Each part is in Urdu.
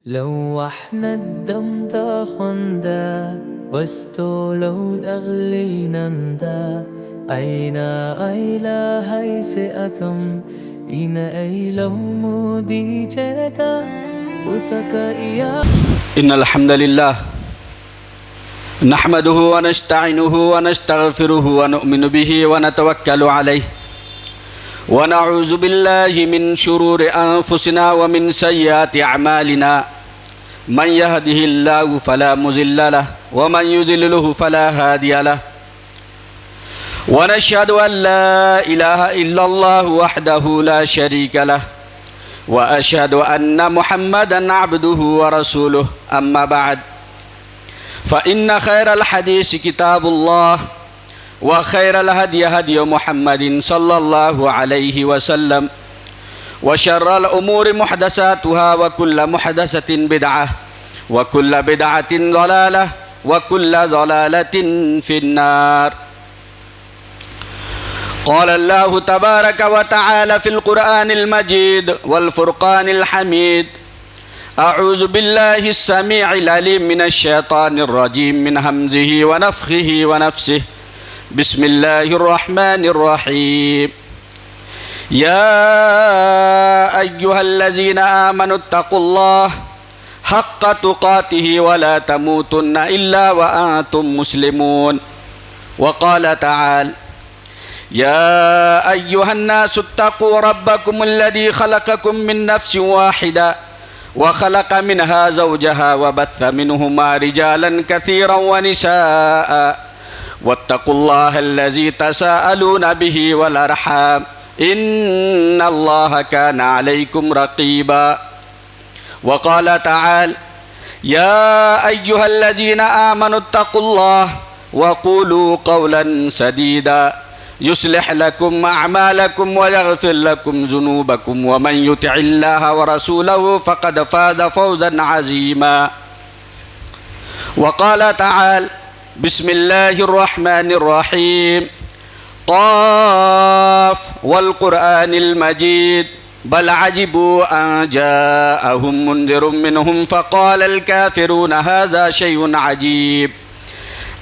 لوحنا الدم تاخندا واستولوا الأغلي نندا أين أيلا هيسئتم إن أيلو مودي جتا وتكايا. إن الحمد لله نحمده ونستعينه ونستغفره ونؤمن به ونتوكل عليه ونعوذ بالله من شرور أنفسنا ومن سيئات أعمالنا من يهده الله فلا مضل له ومن يضلله فلا هادي له ونشهد أن لا إله إلا الله وحده لا شريك له وأشهد أن محمدًا عبده ورسوله أما بعد فإن خير الحديث كتاب الله وخير الهدي هدي محمد صلى الله عليه وسلم وشر الأمور محدثاتها وكل محدثة بدعة وكل بدعة ضلالة وكل ضلالة في النار. قال الله تبارك وتعالى في القرآن المجيد والفرقان الحميد: أعوذ بالله السميع العليم من الشيطان الرجيم من همزه ونفخه ونفسه. بسم الله الرحمن الرحيم. يا أيها الذين آمنوا اتقوا الله حق تقاته ولا تموتن إلا وأنتم مسلمون. وقال تعالى: يا أيها الناس اتقوا ربكم الذي خلقكم من نفس واحدة وخلق منها زوجها وبث منهما رجالا كثيرا ونساء واتقوا الله الذي تساءلون به والأرحام إن الله كان عليكم رقيبا. وقال تعالى: يا أيها الذين آمنوا اتقوا الله وقولوا قولا سديدا يصلح لكم أعمالكم ويغفر لكم ذنوبكم ومن يطع الله ورسوله فقد فاز فوزا عظيما. وقال تعالى: بسم الله الرحمن الرحيم. قاف والقرآن المجيد بل عجبوا أن جاءهم منذر منهم فقال الكافرون هذا شيء عجيب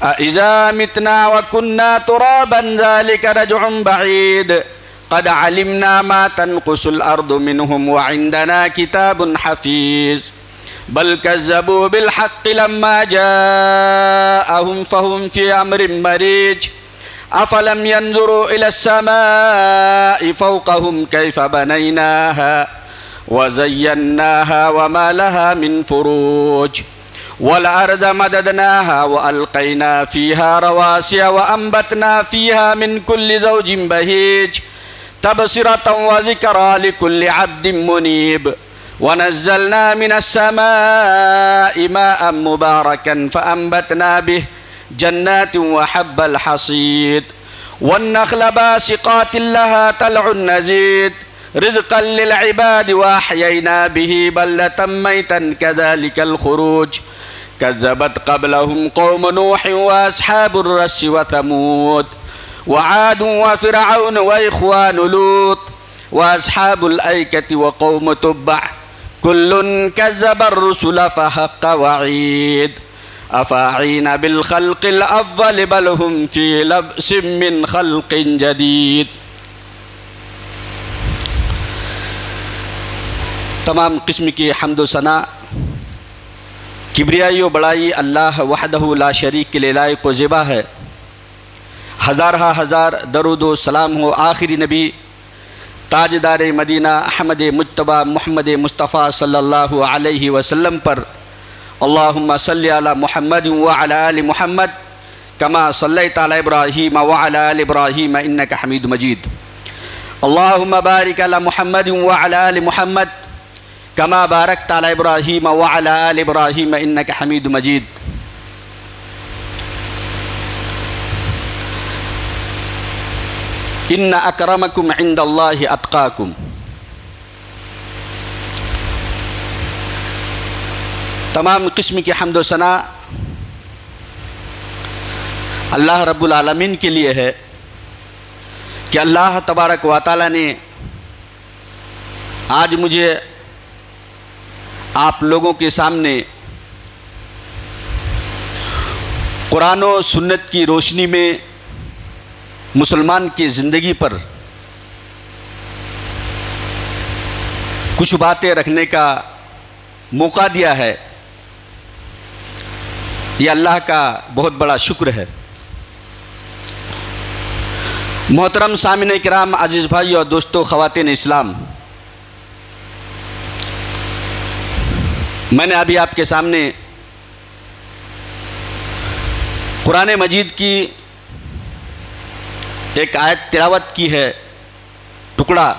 أإذا متنا وكنا ترابا ذلك رجع بعيد قد علمنا ما تنقص الأرض منهم وعندنا كتاب حفيظ بل كذبوا بالحق لما جاءهم فهم في أمر مريج أفلم ينظروا إلى السماء فوقهم كيف بنيناها وزيناها وما لها من فروج والأرض مددناها وألقينا فيها رواسي وأنبتنا فيها من كل زوج بهيج تبصرة وذكرى لكل عبد منيب ونزلنا من السماء ماء مباركا فأنبتنا به جنات وحب الحصيد والنخل باسقات لها طلع نضيد رزقا للعباد وأحيينا به بلدة ميتا كذلك الخروج كذبت قبلهم قوم نوح وأصحاب الرس وثمود وعاد وفرعون وإخوان لوط وأصحاب الأيكة وقوم تبع كل كذب الرسل فحق وعيد أفاعين بالخلق الأفضل بل هم في لبس من خلق جديد. تمام قسم کی حمد و ثنا کبریائی و بڑائی اللہ وحدہ لا شریک کے لیے لائق و زیبا ہے. ہزارہ ہزار درود و سلام ہو آخری نبی تاجدار مدینہ احمد مجتبیٰ محمد مصطفیٰ صلی اللہ علیہ وسلم پر. اللہم صلی علی محمد وعلی آل محمد کما صلیت علی ابراہیم وعلی آل ابراہیم انک حمید مجید. اللہم بارک علی محمد وعلی آل محمد کما بارکت علی ابراہیم وعلی آل ابراہیم انک حمید مجید. ان اکرمکم عند اللہ اتقاکم. تمام قسم کی حمد و ثنا اللہ رب العالمین کے لیے ہے کہ اللہ تبارک و تعالیٰ نے آج مجھے آپ لوگوں کے سامنے قرآن و سنت کی روشنی میں مسلمان کی زندگی پر کچھ باتیں رکھنے کا موقع دیا ہے، یہ اللہ کا بہت بڑا شکر ہے۔ محترم سامعین کرام، عزیز بھائی اور دوستو، خواتین اسلام، میں نے ابھی آپ کے سامنے قرآن مجید کی ایک آیت تلاوت کی ہے، ٹکڑا،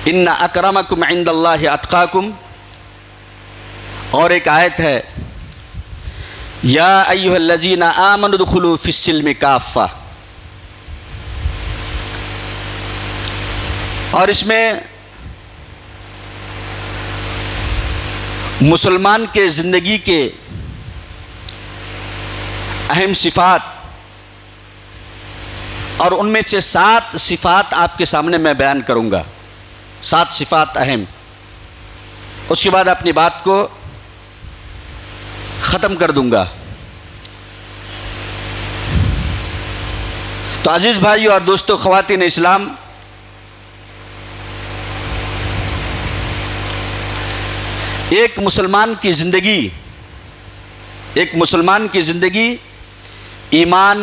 ان اکرمکم عند اللہ اتقاکم، اور ایک آیت ہے یا ایھا الذین آمنوا ادخلوا فی السلم کافہ، اور اس میں مسلمان کے زندگی کے اہم صفات اور ان میں سے 7 صفات آپ کے سامنے میں بیان کروں گا، 7 صفات اہم، اس کے بعد اپنی بات کو ختم کر دوں گا۔ تو عزیز بھائی اور دوستو، خواتین اسلام، ایک مسلمان کی زندگی ایمان،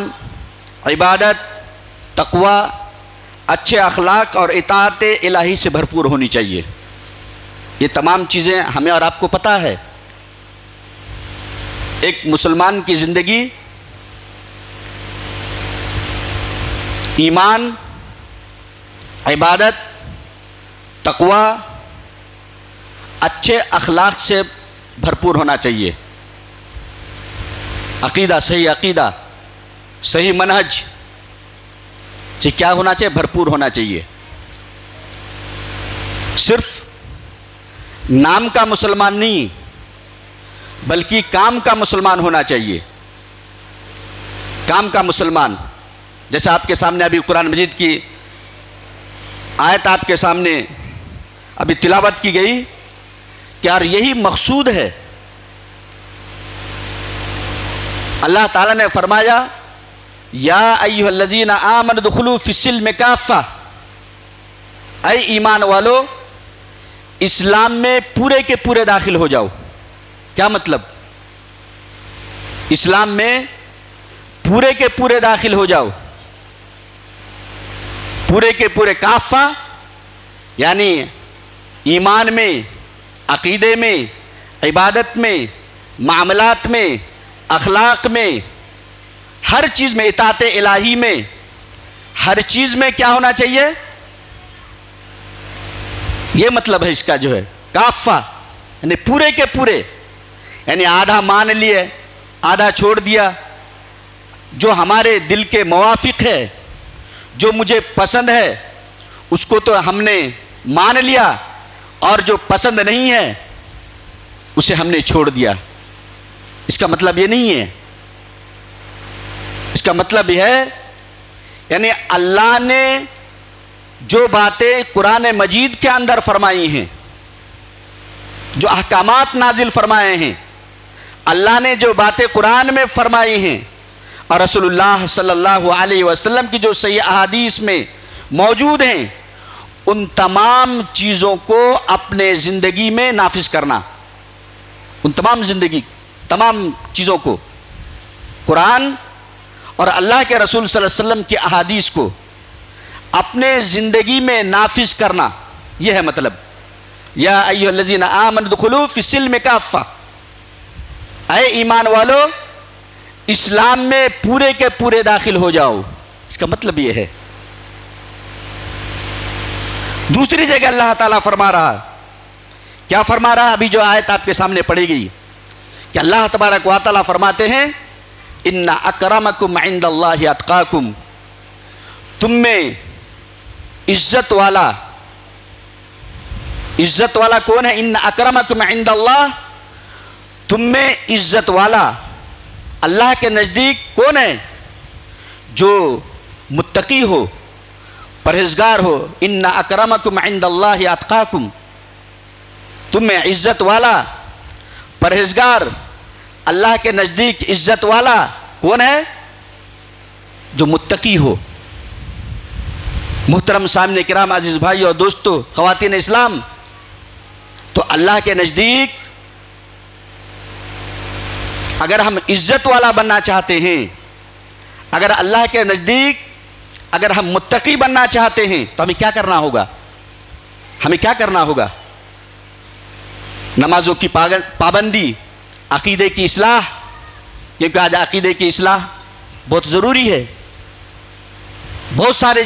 عبادت، تقوی، اچھے اخلاق اور اطاعت الہی سے بھرپور ہونی چاہیے۔ یہ تمام چیزیں ہمیں اور آپ کو پتہ ہے۔ ایک مسلمان کی زندگی ایمان، عبادت، تقوی، اچھے اخلاق سے بھرپور ہونا چاہیے۔ صحیح عقیدہ، صحیح منہج سے کیا ہونا چاہیے؟ بھرپور ہونا چاہیے۔ صرف نام کا مسلمان نہیں بلکہ کام کا مسلمان ہونا چاہیے۔ کام کا مسلمان، جیسے آپ کے سامنے ابھی قرآن مجید کی آیت آپ کے سامنے ابھی تلاوت کی گئی کہ یار یہی مقصود ہے۔ اللہ تعالیٰ نے فرمایا یا ایھا الذین آمنوا ادخلوا فی السلم کافہ، اے ایمان والو، اسلام میں پورے کے پورے داخل ہو جاؤ۔ کیا مطلب؟ اسلام میں پورے کے پورے داخل ہو جاؤ۔ پورے کے پورے کافہ یعنی ایمان میں، عقیدے میں، عبادت میں، معاملات میں، اخلاق میں، ہر چیز میں، اطاعت الہی میں، ہر چیز میں کیا ہونا چاہیے؟ یہ مطلب ہے اس کا جو ہے کافہ، یعنی پورے کے پورے، یعنی آدھا مان لیے، آدھا چھوڑ دیا۔ جو ہمارے دل کے موافق ہے، جو مجھے پسند ہے، اس کو تو ہم نے مان لیا، اور جو پسند نہیں ہے اسے ہم نے چھوڑ دیا۔ اس کا مطلب یہ نہیں ہے۔ اس کا مطلب یہ ہے یعنی اللہ نے جو باتیں قرآن مجید کے اندر فرمائی ہیں، جو احکامات نازل فرمائے ہیں، اللہ نے جو باتیں قرآن میں فرمائی ہیں اور رسول اللہ صلی اللہ علیہ وسلم کی جو صحیح احادیث میں موجود ہیں، ان تمام چیزوں کو اپنے زندگی میں نافذ کرنا۔ ان تمام چیزوں کو، قرآن اور اللہ کے رسول صلی اللہ علیہ وسلم کی احادیث کو اپنے زندگی میں نافذ کرنا، یہ ہے مطلب یا ایھا الذین آمنوا ادخلوا فی السلم کافہ، اے ایمان والو، اسلام میں پورے کے پورے داخل ہو جاؤ۔ اس کا مطلب یہ ہے۔ دوسری جگہ اللہ تعالیٰ فرما رہا، کیا فرما رہا؟ ابھی جو آیت آپ کے سامنے پڑھی گئی کہ اللہ تبارک و تعالیٰ فرماتے ہیں ان اکرمکم عند اللہ اتقاکم، تم میں عزت والا کون ہے؟ ان اکرمکم عند اللہ، تم میں عزت والا اللہ کے نزدیک کون ہے؟ جو متقی ہو، پرہیزگار ہو۔ ان اکرمکم عند اللہ اتقاکم، تم میں عزت والا پرہیزگار اللہ کے نزدیک عزت والا کون ہے؟ جو متقی ہو۔ محترم سامعین کرام، عزیز بھائی اور دوستو، خواتین اسلام، تو اللہ کے نزدیک اگر ہم عزت والا بننا چاہتے ہیں، اگر اللہ کے نزدیک اگر ہم متقی بننا چاہتے ہیں تو ہمیں کیا کرنا ہوگا؟ ہمیں کیا کرنا ہوگا؟ نمازوں کی پابندی، عقیدے کی اصلاح، کیونکہ آج عقیدے کی اصلاح بہت ضروری ہے۔ بہت سارے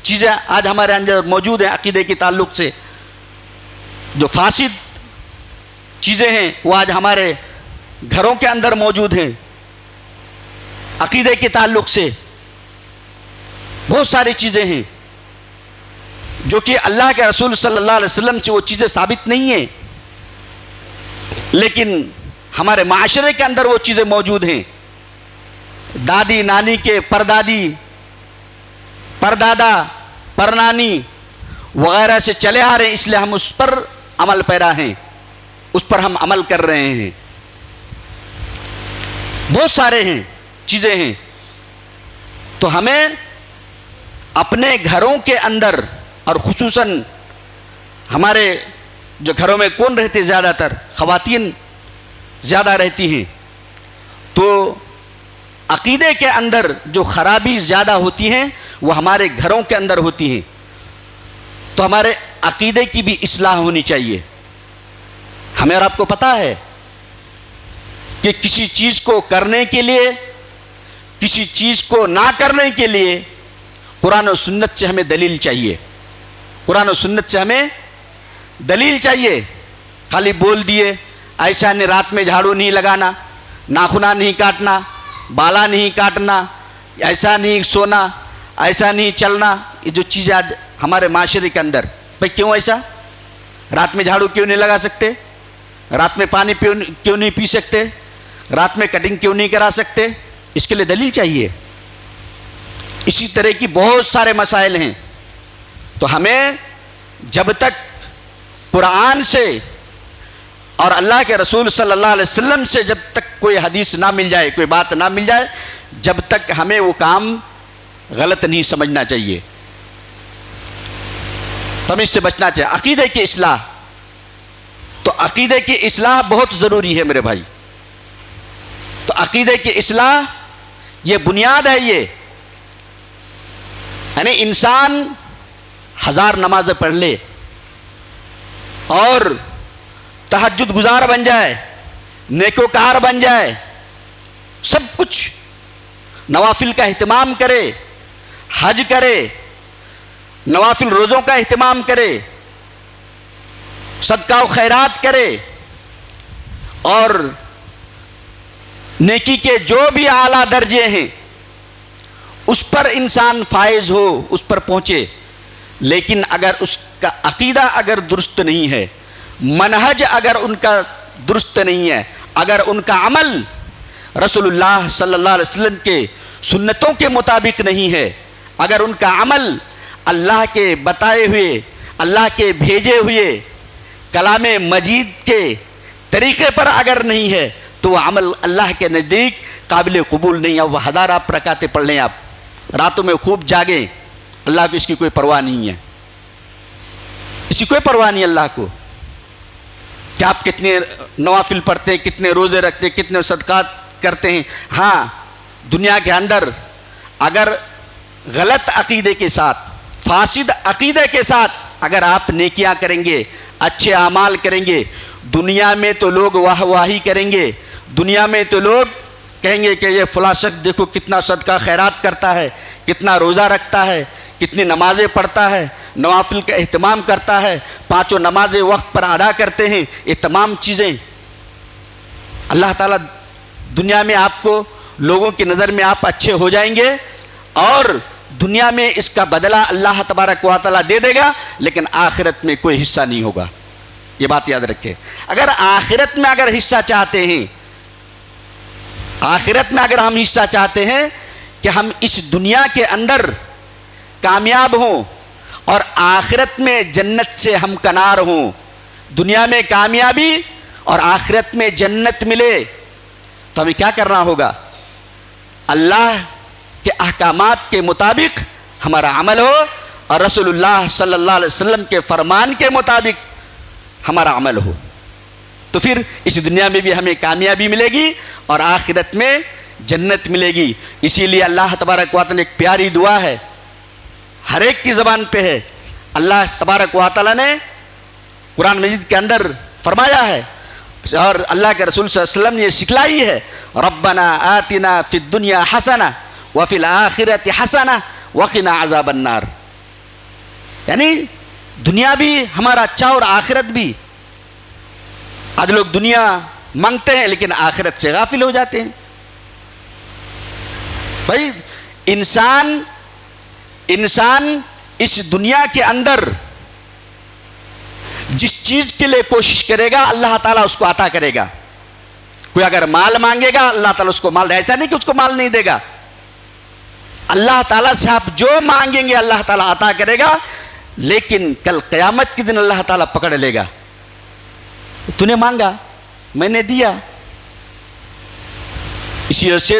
چیزیں آج ہمارے اندر موجود ہیں عقیدے کے تعلق سے، جو فاسد چیزیں ہیں وہ آج ہمارے گھروں کے اندر موجود ہیں۔ عقیدے کے تعلق سے بہت ساری چیزیں ہیں جو کہ اللہ کے رسول صلی اللہ علیہ وسلم سے وہ چیزیں ثابت نہیں ہیں، لیکن ہمارے معاشرے کے اندر وہ چیزیں موجود ہیں۔ دادی نانی کے پردادی پردادا پرنانی وغیرہ سے چلے آ رہے ہیں، اس لیے ہم اس پر عمل پیرا ہیں، اس پر ہم عمل کر رہے ہیں۔ بہت سارے ہیں چیزیں ہیں، تو ہمیں اپنے گھروں کے اندر، اور خصوصاً ہمارے جو گھروں میں کون رہتے؟ زیادہ تر خواتین زیادہ رہتی ہیں، تو عقیدے کے اندر جو خرابی زیادہ ہوتی ہیں وہ ہمارے گھروں کے اندر ہوتی ہیں، تو ہمارے عقیدے کی بھی اصلاح ہونی چاہیے۔ ہمیں اور آپ کو پتہ ہے کہ کسی چیز کو کرنے کے لیے، کسی چیز کو نہ کرنے کے لیے قرآن و سنت سے ہمیں دلیل چاہیے۔ قرآن و سنت سے ہمیں دلیل چاہیے۔ خالی بول دیے ایسا نہیں، رات میں جھاڑو نہیں لگانا، ناخنا نہیں کاٹنا، بالا نہیں کاٹنا، ایسا نہیں سونا، ایسا نہیں چلنا، یہ جو چیزیں آج ہمارے معاشرے کے اندر، بھائی کیوں ایسا؟ رات میں جھاڑو کیوں نہیں لگا سکتے؟ رات میں پانی کیوں نہیں پی سکتے؟ رات میں کٹنگ کیوں نہیں کرا سکتے؟ اس کے لیے دلیل چاہیے۔ اسی طرح کی بہت سارے مسائل ہیں، تو ہمیں جب تک قرآن سے اور اللہ کے رسول صلی اللہ علیہ وسلم سے جب تک کوئی حدیث نہ مل جائے، کوئی بات نہ مل جائے، جب تک ہمیں وہ کام غلط نہیں سمجھنا چاہیے، تو ہمیں اس سے بچنا چاہیے۔ عقیدے کی اصلاح، تو عقیدے کی اصلاح بہت ضروری ہے میرے بھائی۔ تو عقیدے کی اصلاح یہ بنیاد ہے، یہ یعنی انسان 1000 نمازیں پڑھ لے اور تہجد گزار بن جائے، نیکوکار بن جائے، سب کچھ نوافل کا اہتمام کرے، حج کرے، نوافل روزوں کا اہتمام کرے، صدقہ و خیرات کرے، اور نیکی کے جو بھی اعلیٰ درجے ہیں اس پر انسان فائز ہو، اس پر پہنچے، لیکن اگر اس کا عقیدہ اگر درست نہیں ہے، منہج اگر ان کا درست نہیں ہے، اگر ان کا عمل رسول اللہ صلی اللہ علیہ وسلم کے سنتوں کے مطابق نہیں ہے، اگر ان کا عمل اللہ کے بتائے ہوئے، اللہ کے بھیجے ہوئے کلام مجید کے طریقے پر اگر نہیں ہے، تو وہ عمل اللہ کے نزدیک قابل قبول نہیں ہے۔ وہ 1000 آپ رکعتیں پڑھ لیں، آپ راتوں میں خوب جاگیں، اللہ کو اس کی کوئی پرواہ نہیں ہے، اس کی کوئی پرواہ نہیں اللہ کو کہ آپ کتنے نوافل پڑھتے ہیں، کتنے روزے رکھتے ہیں، کتنے صدقات کرتے ہیں۔ ہاں، دنیا کے اندر اگر غلط عقیدے کے ساتھ، فاسد عقیدے کے ساتھ اگر آپ نیکیاں کریں گے، اچھے اعمال کریں گے، دنیا میں تو لوگ واہ واہی کریں گے، دنیا میں تو لوگ کہیں گے کہ یہ فلاں شخص دیکھو کتنا صدقہ خیرات کرتا ہے، کتنا روزہ رکھتا ہے، کتنی نمازیں پڑھتا ہے، نوافل کا اہتمام کرتا ہے، 5 نمازیں وقت پر ادا کرتے ہیں۔ یہ تمام چیزیں اللہ تعالیٰ دنیا میں آپ کو، لوگوں کی نظر میں آپ اچھے ہو جائیں گے، اور دنیا میں اس کا بدلہ اللہ تبارک و تعالیٰ دے دے گا، لیکن آخرت میں کوئی حصہ نہیں ہوگا۔ یہ بات یاد رکھیں، اگر آخرت میں اگر حصہ چاہتے ہیں، آخرت میں اگر ہم حصہ چاہتے ہیں کہ ہم اس دنیا کے اندر کامیاب ہوں اور آخرت میں جنت سے ہم کنار ہوں، دنیا میں کامیابی اور آخرت میں جنت ملے تو ہمیں کیا کرنا ہوگا؟ اللہ کے احکامات کے مطابق ہمارا عمل ہو اور رسول اللہ صلی اللہ علیہ وسلم کے فرمان کے مطابق ہمارا عمل ہو، تو پھر اس دنیا میں بھی ہمیں کامیابی ملے گی اور آخرت میں جنت ملے گی۔ اسی لیے اللہ تبارک و تعالیٰ نے ایک پیاری دعا ہے، ہر ایک کی زبان پہ ہے۔ اللہ تبارک و تعالیٰ نے قرآن مجید کے اندر فرمایا ہے اور اللہ کے رسول صلی اللہ علیہ وسلم نے یہ سکھلائی ہے، ربنا آتنا فی الدنیا حسنہ وفی الآخرۃ حسنہ وقنا عذاب النار، یعنی دنیا بھی ہمارا اچھا اور آخرت بھی۔ آج لوگ دنیا مانگتے ہیں لیکن آخرت سے غافل ہو جاتے ہیں۔ بھائی انسان اس دنیا کے اندر جس چیز کے لیے کوشش کرے گا اللہ تعالیٰ اس کو عطا کرے گا۔ کوئی اگر مال مانگے گا اللہ تعالیٰ اس کو مال، ایسا نہیں کہ اس کو مال نہیں دے گا، اللہ تعالیٰ سے آپ جو مانگیں گے اللہ تعالیٰ عطا کرے گا، لیکن کل قیامت کے دن اللہ تعالیٰ پکڑ لے گا، تو نے مانگا میں نے دیا۔ اسی وجہ سے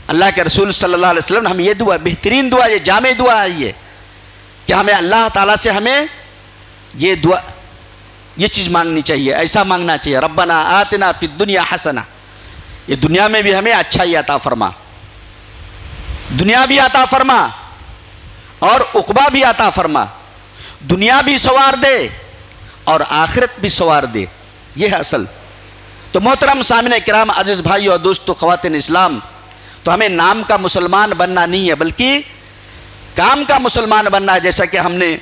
اللہ کے رسول صلی اللہ علیہ وسلم نے ہمیں یہ دعا، بہترین دعا، یہ جامع دعا ہے یہ، کہ ہمیں اللہ تعالیٰ سے ہمیں یہ دعا، یہ چیز مانگنی چاہیے، ایسا مانگنا چاہیے، ربنا آتنا فی الدنیا حسنہ، یہ دنیا میں بھی ہمیں اچھائی عطا فرما، دنیا بھی عطا فرما اور عقبہ بھی عطا فرما، دنیا بھی سوار دے اور آخرت بھی سوار دے، یہ ہے اصل۔ تو محترم سامعین کرام، عزیز بھائی اور دوستو، خواتین اسلام، تو ہمیں نام کا مسلمان بننا نہیں ہے بلکہ کام کا مسلمان بننا ہے۔ جیسا کہ ہم نے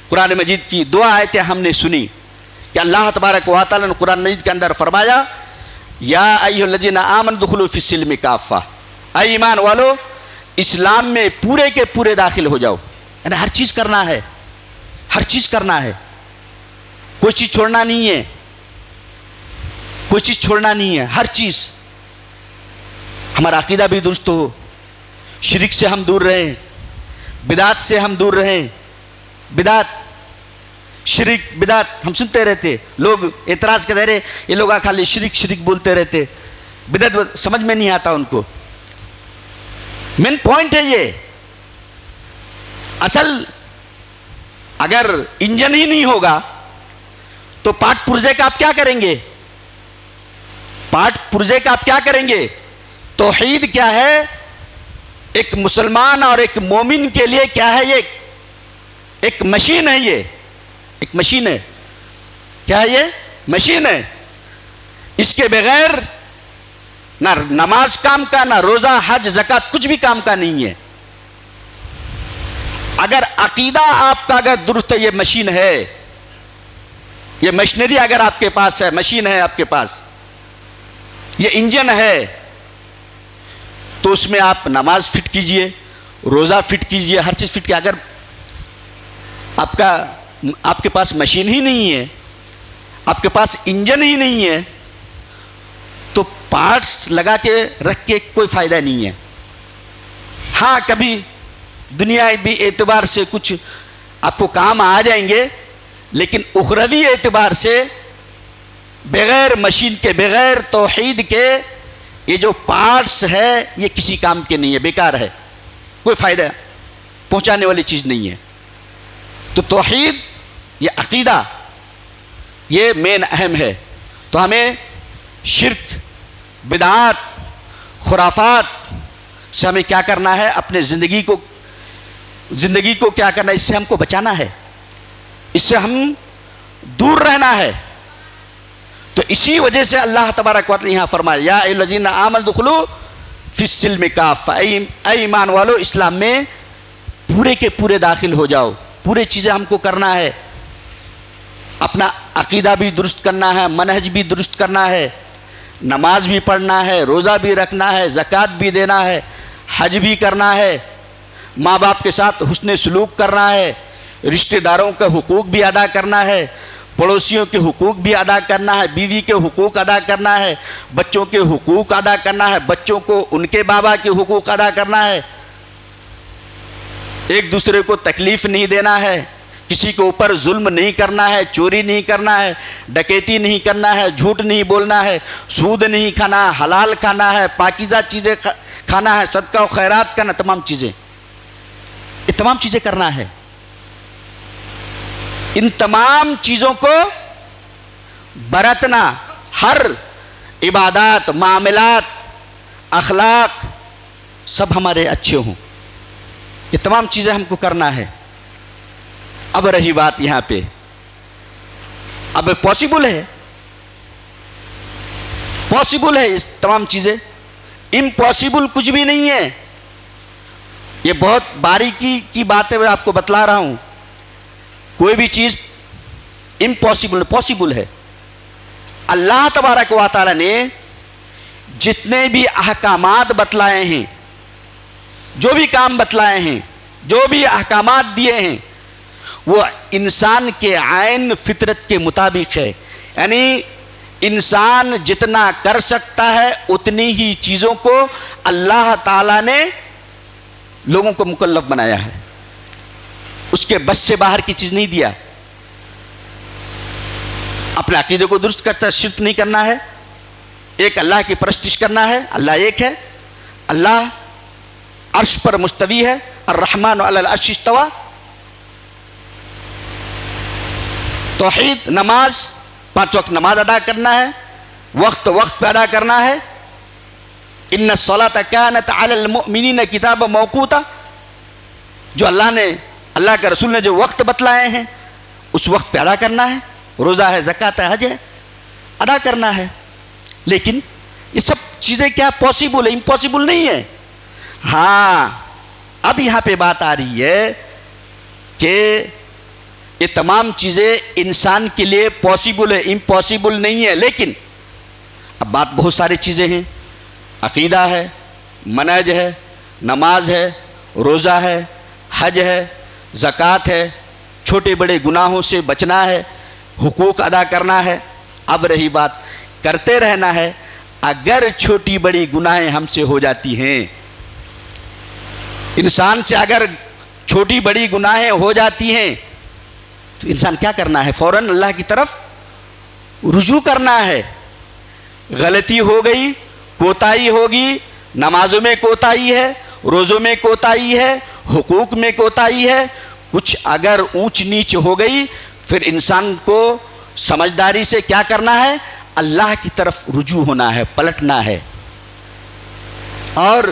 قرآن مجید کی دو آیتیں ہم نے سنی کہ اللہ تبارک و تعالیٰ نے قرآن مجید کے اندر فرمایا، یا ایھا الذین آمنوا ادخلوا فی السلم کافہ، اے ایمان والو اسلام میں پورے کے پورے داخل ہو جاؤ، یعنی ہر چیز کرنا ہے، ہر چیز کرنا ہے، کوئی چیز چھوڑنا نہیں ہے، کوئی چیز چھوڑنا نہیں ہے، ہر چیز۔ ہمارا عقیدہ بھی درست ہو، شرک سے ہم دور رہیں، بدعت سے ہم دور رہیں، بدعت، شرک، بدعت ہم سنتے رہتے، لوگ اعتراض کرتے رہے، یہ لوگ خالی شرک شرک بولتے رہتے، بدعت سمجھ میں نہیں آتا ان کو۔ مین پوائنٹ ہے یہ، اصل اگر انجن ہی نہیں ہوگا تو پارٹ پرزے کا آپ کیا کریں گے؟ پارٹ پرزے کا آپ کیا کریں گے؟ توحید کیا ہے؟ ایک مسلمان اور ایک مومن کے لیے کیا ہے؟ یہ ایک مشین ہے، یہ ایک مشین ہے۔ کیا ہے یہ؟ مشین ہے۔ اس کے بغیر نہ نماز کام کا، نہ روزہ، حج، زکوٰۃ، کچھ بھی کام کا نہیں ہے۔ اگر عقیدہ آپ کا اگر درست ہے، یہ مشین ہے، یہ مشینری اگر آپ کے پاس ہے، مشین ہے آپ کے پاس، یہ انجن ہے، تو اس میں آپ نماز فٹ کیجئے، روزہ فٹ کیجئے، ہر چیز فٹ کیجئے۔ اگر آپ کے پاس مشین ہی نہیں ہے، آپ کے پاس انجن ہی نہیں ہے، تو پارٹس لگا کے رکھ کے کوئی فائدہ نہیں ہے۔ ہاں کبھی دنیاوی اعتبار سے کچھ آپ کو کام آ جائیں گے، لیکن اخروی اعتبار سے بغیر مشین کے، بغیر توحید کے، یہ جو پارٹس ہے یہ کسی کام کے نہیں ہے، بیکار ہے، کوئی فائدہ پہنچانے والی چیز نہیں ہے۔ تو توحید، یہ عقیدہ، یہ مین اہم ہے۔ تو ہمیں شرک، بدعات، خرافات سے ہمیں کیا کرنا ہے؟ اپنے زندگی کو کیا کرنا ہے؟ اس سے ہم کو بچانا ہے، اس سے ہم دور رہنا ہے۔ تو اسی وجہ سے اللہ تبارک و تعالیٰ یہاں فرمایا، یا ایھا الذین آمنوا ادخلوا فی السلم کافہ، اے ایمان والو اسلام میں پورے کے پورے داخل ہو جاؤ۔ پورے چیزیں ہم کو کرنا ہے، اپنا عقیدہ بھی درست کرنا ہے، منہج بھی درست کرنا ہے، نماز بھی پڑھنا ہے، روزہ بھی رکھنا ہے، زکوٰۃ بھی دینا ہے، حج بھی کرنا ہے، ماں باپ کے ساتھ حسن سلوک کرنا ہے، رشتہ داروں کے حقوق بھی ادا کرنا ہے، پڑوسیوں کے حقوق بھی ادا کرنا ہے، بیوی کے حقوق ادا کرنا ہے، بچوں کے حقوق ادا کرنا ہے، بچوں کو ان کے بابا کے حقوق ادا کرنا ہے، ایک دوسرے کو تکلیف نہیں دینا ہے، کسی کے اوپر ظلم نہیں کرنا ہے، چوری نہیں کرنا ہے، ڈکیتی نہیں کرنا ہے، جھوٹ نہیں بولنا ہے، سود نہیں کھانا، حلال کھانا ہے، پاکیزہ چیزیں کھانا ہے، صدقہ و خیرات کرنا، تمام چیزیں کرنا ہے۔ ان تمام چیزوں کو برتنا، ہر عبادات، معاملات، اخلاق سب ہمارے اچھے ہوں، یہ تمام چیزیں ہم کو کرنا ہے۔ اب رہی بات یہاں پہ، اب پاسبل ہے اس تمام چیزیں؟ امپاسبل کچھ بھی نہیں ہے۔ یہ بہت باریکی کی بات ہے، میں آپ کو بتلا رہا ہوں۔ کوئی بھی چیز امپاسبل پاسبل ہے۔ اللہ تبارک و تعالی نے جتنے بھی احکامات بتلائے ہیں، جو بھی کام بتلائے ہیں، جو بھی احکامات دیے ہیں، وہ انسان کے عین فطرت کے مطابق ہے۔ یعنی انسان جتنا کر سکتا ہے اتنی ہی چیزوں کو اللہ تعالیٰ نے لوگوں کو مکلف بنایا ہے، اس کے بس سے باہر کی چیز نہیں دیا۔ اپنے عقیدے کو درست کرتا ہے، شرک نہیں کرنا ہے، ایک اللہ کی پرستش کرنا ہے، اللہ ایک ہے، اللہ عرش پر مستوی ہے، الرحمن علی العرش استوی۔ توحید، نماز، 5 وقت نماز ادا کرنا ہے، وقت پہ ادا کرنا ہے۔ ان الصلاۃ کانت علی المؤمنین کتابا موقوتا، جو اللہ کے رسول نے جو وقت بتلائے ہیں اس وقت پہ ادا کرنا ہے۔ روزہ ہے، زکوٰۃ ہے، حج ہے، ادا کرنا ہے۔ لیکن یہ سب چیزیں کیا پاسبل ہے؟ امپاسبل نہیں ہے۔ ہاں، اب یہاں پہ بات آ رہی ہے کہ یہ تمام چیزیں انسان کے لیے پاسبل ہے، امپاسبل نہیں ہے۔ لیکن اب بات بہت ساری چیزیں ہیں، عقیدہ ہے، منہج ہے، نماز ہے، روزہ ہے، حج ہے، زکوٰۃ ہے، چھوٹے بڑے گناہوں سے بچنا ہے، حقوق ادا کرنا ہے۔ اب رہی بات، کرتے رہنا ہے۔ اگر چھوٹی بڑی گناہیں ہم سے ہو جاتی ہیں، انسان سے اگر چھوٹی بڑی گناہیں ہو جاتی ہیں تو انسان کیا کرنا ہے؟ فوراً اللہ کی طرف رجوع کرنا ہے۔ غلطی ہو گئی، کوتاہی ہوگی، نمازوں میں کوتاہی ہے، روزوں میں کوتاہی ہے، حقوق میں کوتاہی ہے، کچھ اگر اونچ نیچ ہو گئی، پھر انسان کو سمجھداری سے کیا کرنا ہے؟ اللہ کی طرف رجوع ہونا ہے، پلٹنا ہے۔ اور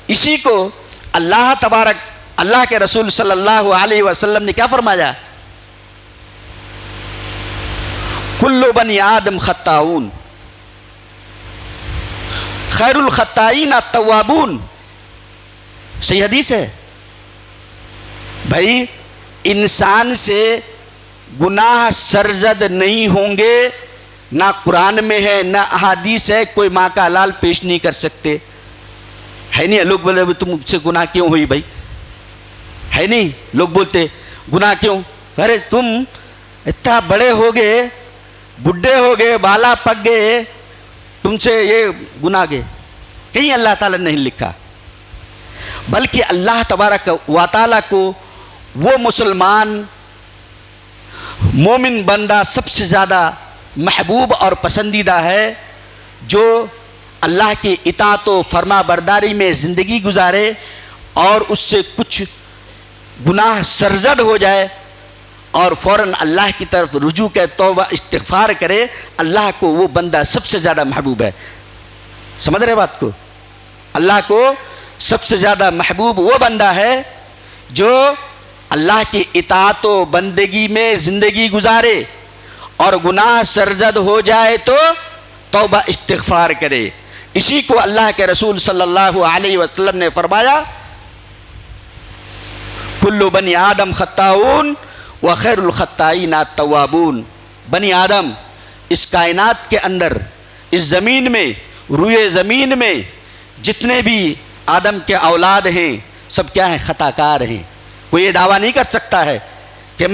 اسی کو اللہ کے رسول صلی اللہ علیہ وسلم نے کیا فرمایا؟ کل بنی آدم خطاؤون خیر الخطائین التوابون۔ صحیح حدیث ہے۔ بھائی انسان سے گناہ سرزد نہیں ہوں گے، نہ قرآن میں ہے نہ احادیث ہے، کوئی ماں کا حلال پیش نہیں کر سکتے۔ ہے نہیں؟ لوگ بولے تم سے گناہ کیوں ہوئی بھائی؟ ہے نہیں؟ لوگ بولتے گناہ کیوں؟ ارے تم اتنا بڑے ہو گئے، بڈھے ہو گئے، بالا پک گئے، تم سے یہ گناہ گئے؟ کہیں اللہ تعالیٰ نے نہیں لکھا، بلکہ اللہ تبارک و تعالیٰ کو وہ مسلمان مومن بندہ سب سے زیادہ محبوب اور پسندیدہ ہے جو اللہ کی اطاعت و فرما برداری میں زندگی گزارے اور اس سے کچھ گناہ سرزد ہو جائے اور فوراً اللہ کی طرف رجوع کے توبہ استغفار کرے۔ اللہ کو وہ بندہ سب سے زیادہ محبوب ہے۔ سمجھ رہے بات کو؟ اللہ کو سب سے زیادہ محبوب وہ بندہ ہے جو اللہ کی اطاعت و بندگی میں زندگی گزارے اور گناہ سرزد ہو جائے تو توبہ استغفار کرے۔ اسی کو اللہ کے رسول صلی اللہ علیہ وسلم نے فرمایا، کل بنی آدم خطاؤون وخیر الخطائین التوابون۔ بنی آدم اس کائنات کے اندر، اس زمین میں، روئے زمین میں جتنے بھی آدم کے اولاد ہیں سب کیا ہیں؟ خطا کار ہیں۔ کوئی یہ دعویٰ نہیں کر سکتا ہے کہ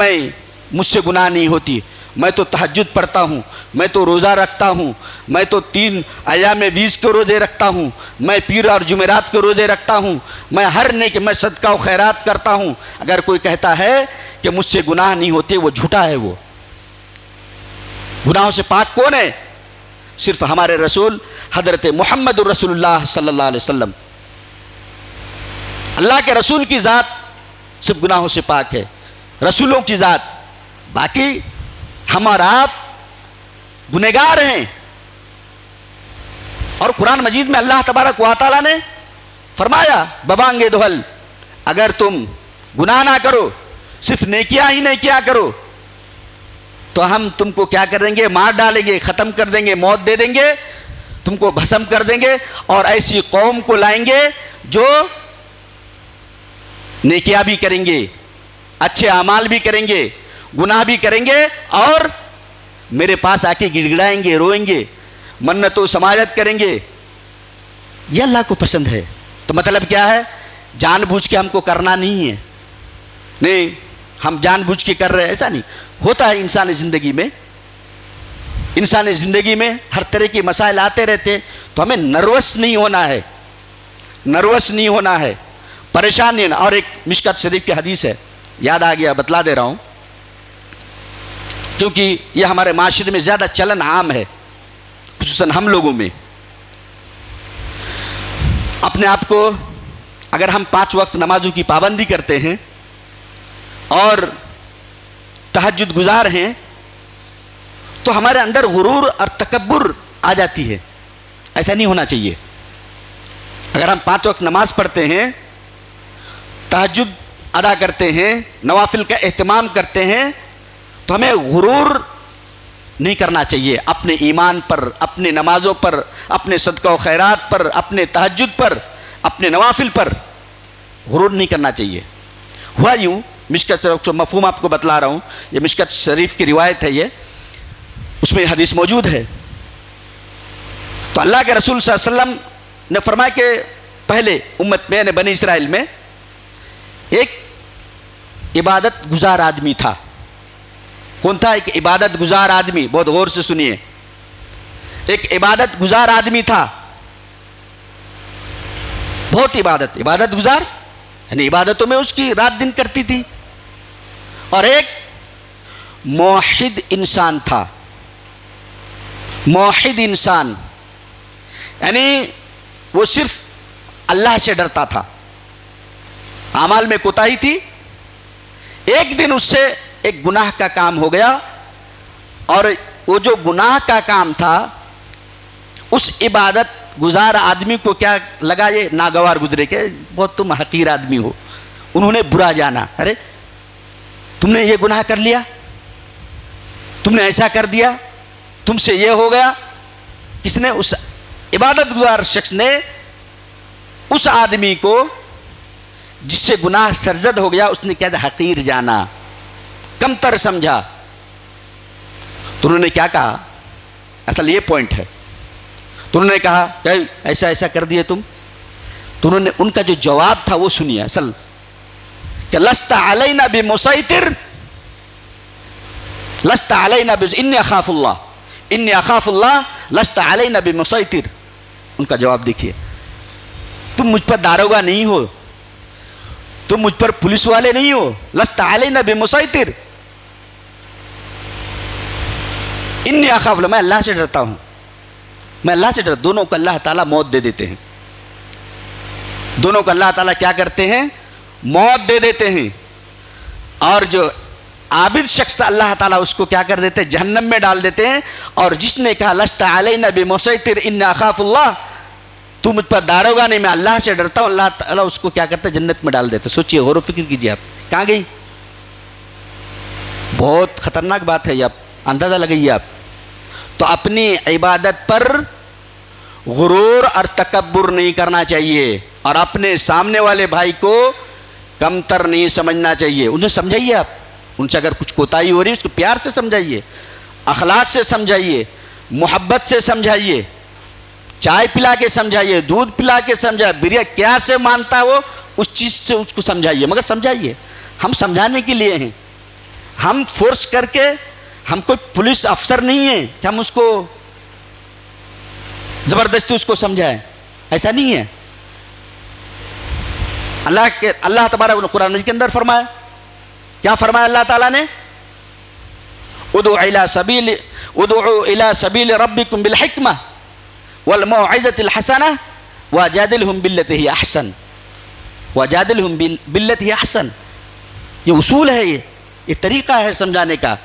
مجھ سے گناہ نہیں ہوتی، میں تو تہجد پڑھتا ہوں، میں تو روزہ رکھتا ہوں، میں تو 3 ایام 20 کے روزے رکھتا ہوں، میں پیر اور جمعرات کے روزے رکھتا ہوں، میں ہر نیک میں صدقہ و خیرات کرتا ہوں۔ اگر کوئی کہتا ہے کہ مجھ سے گناہ نہیں ہوتے وہ جھوٹا ہے. وہ گناہوں سے پاک کون ہے؟ صرف ہمارے رسول حضرت محمد الرسول اللہ صلی اللہ علیہ وسلم. اللہ کے رسول کی ذات صرف گناہوں سے پاک ہے، رسولوں کی ذات. باقی ہم اور آپ گنہگار ہیں. اور قرآن مجید میں اللہ تبارک و تعالیٰ نے فرمایا ببانگے دہل، اگر تم گناہ نہ کرو، صرف نیکیاں ہی نیکیاں کرو، تو ہم تم کو کیا کریں گے؟ مار ڈالیں گے، ختم کر دیں گے، موت دے دیں گے، تم کو بھسم کر دیں گے. اور ایسی قوم کو لائیں گے جو نیکیاں بھی کریں گے، اچھے اعمال بھی کریں گے، گناہ بھی کریں گے، اور میرے پاس آ کے گڑ گڑائیں گے، روئیں گے، منت و سماجت کریں گے. یہ اللہ کو پسند ہے. تو مطلب کیا ہے؟ جان بوجھ کے ہم کو کرنا نہیں ہے. نہیں ہم جان بوجھ کے کر رہے ہیں، ایسا نہیں ہوتا ہے. انسانی زندگی میں ہر طرح کے مسائل آتے رہتے، تو ہمیں نروس نہیں ہونا ہے، نروس نہیں ہونا ہے، پریشان نہیں ہونا. اور ایک مشکات شریف کی حدیث ہے، یاد آ گیا، بتلا دے رہا ہوں، کیونکہ یہ ہمارے معاشرے میں زیادہ چلن عام ہے، خصوصاً ہم لوگوں میں. اپنے آپ کو اگر ہم 5 وقت نمازوں کی پابندی کرتے ہیں اور تہجد گزار ہیں، تو ہمارے اندر غرور اور تکبر آ جاتی ہے. ایسا نہیں ہونا چاہیے. اگر ہم 5 وقت نماز پڑھتے ہیں، تہجد ادا کرتے ہیں، نوافل کا اہتمام کرتے ہیں، تو ہمیں غرور نہیں کرنا چاہیے اپنے ایمان پر، اپنے نمازوں پر، اپنے صدقہ و خیرات پر، اپنے تہجد پر، اپنے نوافل پر غرور نہیں کرنا چاہیے. ہوا یوں، مشکات شریف جو مفہوم آپ کو بتلا رہا ہوں، یہ مشکات شریف کی روایت ہے، یہ اس میں حدیث موجود ہے. تو اللہ کے رسول صلی اللہ علیہ وسلم نے فرمایا کہ پہلے امت میں یعنی بنی اسرائیل میں ایک عبادت گزار آدمی تھا. کون تھا؟ ایک عبادت گزار آدمی. بہت غور سے سنیے. ایک عبادت گزار آدمی تھا، بہت عبادت گزار، یعنی عبادتوں میں اس کی رات دن کرتی تھی. اور ایک موحد انسان تھا. موحد انسان یعنی وہ صرف اللہ سے ڈرتا تھا، اعمال میں کوتاہی تھی. ایک دن اس سے ایک گناہ کا کام ہو گیا، اور وہ جو گناہ کا کام تھا اس عبادت گزار آدمی کو کیا لگا؟ یہ ناگوار گزرے کہ بہت تم حقیر آدمی ہو. انہوں نے برا جانا، ارے تم نے یہ گناہ کر لیا، تم نے ایسا کر دیا، تم سے یہ ہو گیا. کس نے؟ اس عبادت گزار شخص نے اس آدمی کو جس سے گناہ سرزد ہو گیا، اس نے کیا تھا؟ حقیر جانا، کم تر سمجھا. تو انہوں نے کیا کہا؟ اصل یہ پوائنٹ ہے. تو انہوں نے کہا کہ ایسا ایسا کر دیے تم. تو انہوں نے ان کا جو جواب تھا وہ سنیے اصل، کہ لست علینا بمسیطر، لست علینا انی اخاف اللہ لست علینا بمسیطر. ان کا جواب دیکھیے، تم مجھ پر داروغہ نہیں ہو، تم مجھ پر پولیس والے نہیں ہو. لست علینا بمسیطر، انی اخاف اللہ، میں اللہ سے ڈرتا ہوں، میں اللہ سے ڈرتا. دونوں کو اللہ تعالیٰ موت دے دیتے ہیں. دونوں کو اللہ تعالیٰ کیا کرتے ہیں؟ موت دے دیتے ہیں. اور جو عابد شخص تھا اللہ تعالیٰ اس کو کیا کر دیتے ہیں؟ جہنم میں ڈال دیتے ہیں. اور جس نے کہا لست علینا بمسیطر انی اخاف اللہ، تو مجھ پر داروغہ نہیں، میں اللہ سے ڈرتا ہوں، اللہ تعالیٰ اس کو کیا کرتے؟ جنت میں ڈال دیتے. سوچئے، غور و فکر کیجئے. آپ کہاں گئی؟ بہت خطرناک بات ہے یہ، آپ اندازہ لگائیے. آپ تو اپنی عبادت پر غرور اور تکبر نہیں کرنا چاہیے، اور اپنے سامنے والے بھائی کو کم تر نہیں سمجھنا چاہیے. انہیں سمجھائیے. آپ ان سے اگر کچھ کوتاہی ہو رہی ہے اس کو پیار سے سمجھائیے، اخلاق سے سمجھائیے، محبت سے سمجھائیے، چائے پلا کے سمجھائیے، دودھ پلا کے سمجھائیے، بریا کیا سے مانتا ہے وہ، اس چیز سے اس کو سمجھائیے. مگر سمجھائیے، ہم سمجھانے کے لیے ہیں. ہم فورس کر کے، ہم کوئی پولیس افسر نہیں ہیں کہ ہم اس کو زبردستی اس کو سمجھائیں. ایسا نہیں ہے. اللہ تبارک و قرآن کے اندر فرمایا کیا فرمایا اللہ تعالیٰ نے؟ ادعو الی سبیل ربکم بالحکمہ والموعظۃ الحسنہ وجادلہم باللتی ہی احسن، وجادلہم باللتی ہی احسن. یہ اصول ہے، یہ طریقہ ہے سمجھانے کا.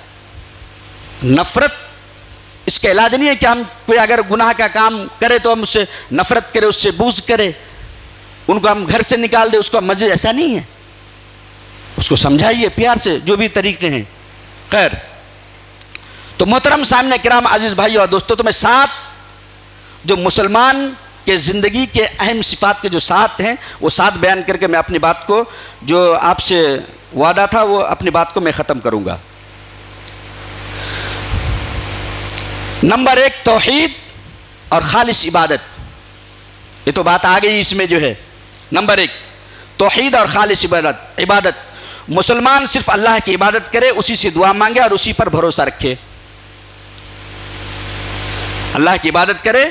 نفرت اس کا علاج نہیں ہے کہ ہم کوئی اگر گناہ کا کام کرے تو ہم اس سے نفرت کرے، اس سے بغض کرے، ان کو ہم گھر سے نکال دیں، اس کا مزید ایسا نہیں ہے. اس کو سمجھائیے پیار سے، جو بھی طریقے ہیں. خیر، تو محترم سامنے کرام، عزیز بھائیو اور دوستو، تو میں 7 جو مسلمان کے زندگی کے اہم صفات کے جو 7 ہیں وہ 7 بیان کر کے میں اپنی بات کو، جو آپ سے وعدہ تھا، وہ اپنی بات کو میں ختم کروں گا. نمبر 1 توحید اور خالص عبادت. یہ تو بات آ گئی اس میں جو ہے. نمبر 1 توحید اور خالص عبادت. مسلمان صرف اللہ کی عبادت کرے، اسی سے دعا مانگے اور اسی پر بھروسہ رکھے. اللہ کی عبادت کرے،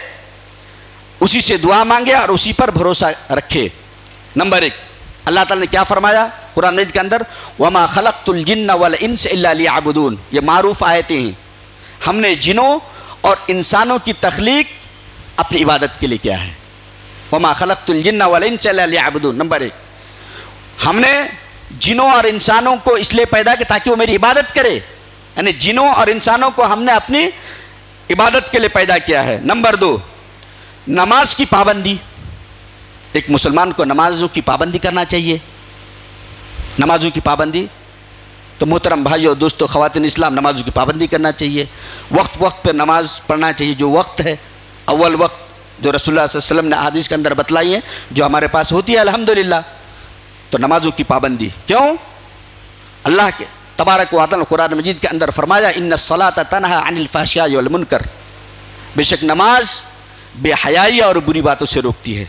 اسی سے دعا مانگے اور اسی پر بھروسہ رکھے. نمبر 1 اللہ تعالیٰ نے کیا فرمایا قرآن مجید کے اندر؟ وَمَا خَلَقْتُ الْجِنَّ وَالْإِنسَ إِلَّا لِيَعْبُدُونَ. یہ معروف آیتیں ہیں. ہم نے جنوں اور انسانوں کی تخلیق اپنی عبادت کے لیے کیا ہے. وَمَا خَلَقْتُ الْجِنَّ وَالْإِنسَ إِلَّا لِيَعْبُدُونَ. نمبر 1 ہم نے جنوں اور انسانوں کو اس لیے پیدا کیا تاکہ وہ میری عبادت کرے. یعنی جنوں اور انسانوں کو ہم نے اپنی عبادت کے لیے پیدا کیا ہے. نمبر 2 نماز کی پابندی. ایک مسلمان کو نمازوں کی پابندی کرنا چاہیے. نمازوں کی پابندی. تو محترم بھائیو دوستو خواتین اسلام، نمازوں کی پابندی کرنا چاہیے. وقت وقت پہ نماز پڑھنا چاہیے. جو وقت ہے، اول وقت جو رسول اللہ صلی اللہ علیہ وسلم نے حدیث کے اندر بتلائی ہے، جو ہمارے پاس ہوتی ہے الحمدللہ. تو نمازوں کی پابندی. کیوں؟ اللہ کے تبارک و تعالیٰ قرآن مجید کے اندر فرمایا ان الصلاۃ تنہی عن الفحشاء والمنکر. بے شک نماز بے حیائی اور بری باتوں سے روکتی ہے.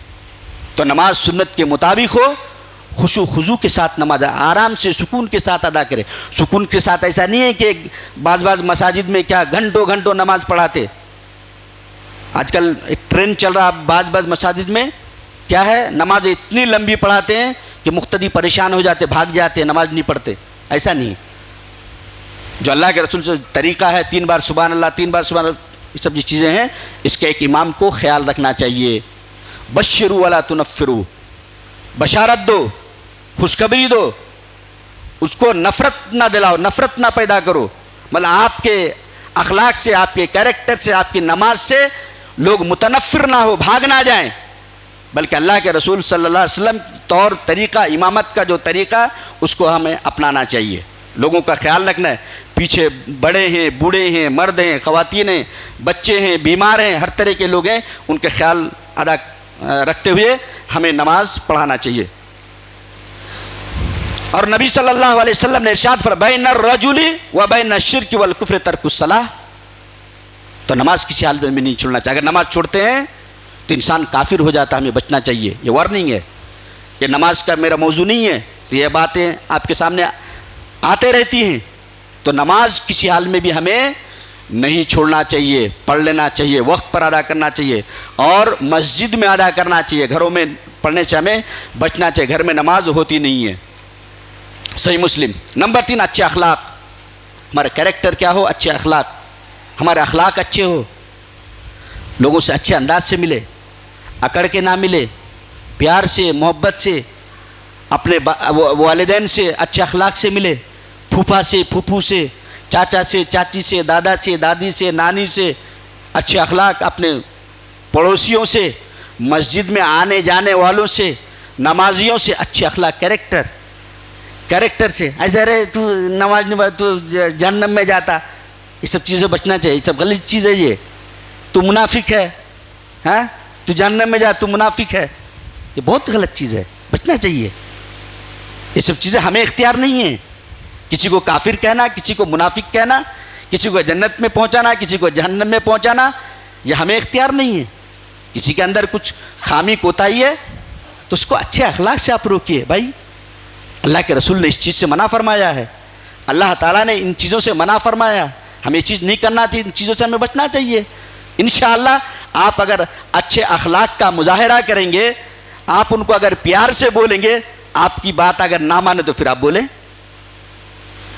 تو نماز سنت کے مطابق ہو، خشوع خضوع کے ساتھ نماز آرام سے سکون کے ساتھ ادا کرے. سکون کے ساتھ ایسا نہیں ہے کہ بعض مساجد میں کیا گھنٹوں گھنٹوں نماز پڑھاتے. آج کل ایک ٹرینڈ چل رہا بعض مساجد میں کیا ہے، نماز اتنی لمبی پڑھاتے ہیں کہ مقتدی پریشان ہو جاتے، بھاگ جاتے، نماز نہیں پڑھتے. ایسا نہیں. جو اللہ کے رسول سے طریقہ ہے 3 بار سبحان اللہ، 3 بار سبحان اللہ، یہ سب جو چیزیں ہیں، اس کے ایک امام کو خیال رکھنا چاہیے. بشروا ولا تنفروا. بشارت دو، خوشخبری دو، اس کو نفرت نہ دلاؤ، نفرت نہ پیدا کرو. مطلب آپ کے اخلاق سے، آپ کے کیریکٹر سے، آپ کی نماز سے لوگ متنفر نہ ہو، بھاگ نہ جائیں، بلکہ اللہ کے رسول صلی اللہ علیہ وسلم طور طریقہ امامت کا جو طریقہ اس کو ہمیں اپنانا چاہیے. لوگوں کا خیال رکھنا ہے. پیچھے بڑے ہیں، بوڑھے ہیں، مرد ہیں، خواتین ہیں، بچے ہیں، بیمار ہیں، ہر طرح کے لوگ ہیں، ان کے خیال ادا رکھتے ہوئے ہمیں نماز پڑھانا چاہیے. اور نبی صلی اللہ علیہ وسلم نے ارشاد فرمایا بین الرجل و بین الشرک والکفر ترک الصلاۃ. تو نماز کسی حال میں نہیں چھوڑنا چاہیے. اگر نماز چھوڑتے ہیں تو انسان کافر ہو جاتا ہے. ہمیں بچنا چاہیے. یہ وارننگ ہے. یہ نماز کا میرا موضوع نہیں ہے. یہ باتیں آپ کے سامنے آتے رہتی ہیں. تو نماز کسی حال میں بھی ہمیں نہیں چھوڑنا چاہیے، پڑھ لینا چاہیے، وقت پر ادا کرنا چاہیے، اور مسجد میں ادا کرنا چاہیے. گھروں میں پڑھنے سے ہمیں بچنا چاہیے. گھر میں نماز ہوتی نہیں ہے. صحیح مسلم. نمبر 3 اچھے اخلاق. ہمارا کیریکٹر کیا ہو؟ اچھے اخلاق. ہمارے اخلاق اچھے ہو، لوگوں سے اچھے انداز سے ملے، اکڑ کے نہ ملے، پیار سے، محبت سے، اپنے والدین سے اچھے اخلاق سے ملے، پھوپھا سے، پھوپھو سے، چاچا سے، چاچی سے، دادا سے، دادی سے، نانی سے اچھے اخلاق، اپنے پڑوسیوں سے، مسجد میں آنے جانے والوں سے، نمازیوں سے اچھے اخلاق. کیریکٹر سے ایسا رہے تو نماز نہیں پڑھ تو جہنم میں جاتا. یہ سب چیزیں بچنا چاہیے. یہ سب غلط چیز ہے. یہ تو منافق ہے، ہاں تو جہنم میں جا، تو منافق ہے. یہ بہت غلط چیز ہے، بچنا چاہیے. یہ سب چیزیں ہمیں اختیار نہیں ہیں. کسی کو کافر کہنا، کسی کو منافق کہنا، کسی کو جنت میں پہنچانا، کسی کو جہنم میں پہنچانا، یہ ہمیں اختیار نہیں ہے. کسی کے اندر کچھ خامی کوتاہی ہے تو اس کو اچھے اخلاق سے آپ روکیے. بھائی اللہ کے رسول نے اس چیز سے منع فرمایا ہے. اللہ تعالیٰ نے ان چیزوں سے منع فرمایا. ہمیں یہ چیز نہیں کرنا چاہیے. ان چیزوں سے ہمیں بچنا چاہیے. انشاءاللہ آپ اگر اچھے اخلاق کا مظاہرہ کریں گے، آپ ان کو اگر پیار سے بولیں گے، آپ کی بات اگر نہ مانے تو پھر آپ بولیں.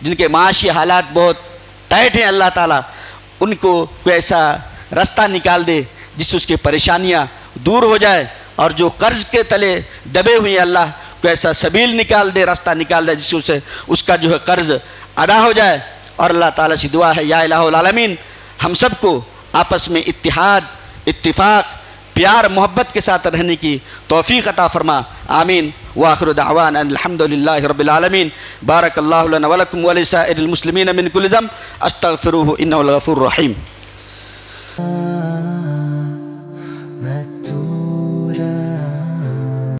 جن کے معاشی حالات بہت ٹائٹ ہیں، اللہ تعالیٰ ان کو کوئی ایسا راستہ نکال دے جس سے اس کی پریشانیاں دور ہو جائے، اور جو قرض کے تلے دبے ہوئے ہیں اللہ کوئی ایسا سبیل نکال دے، راستہ نکال دے جس سے اس کا جو ہے قرض ادا ہو جائے۔ اور اللہ تعالیٰ سے دعا ہے یا الہ العالمین ہم سب کو آپس میں اتحاد، اتفاق، پیار محبت کے ساتھ رہنے کی توفیق عطا فرما، آمین۔ وآخر دعوانا ان الحمد للہ رب العالمین۔ بارک اللہ لنا ولکم ولسائر المسلمین من کل ذنب استغفروہ انہ الغفور الرحیم۔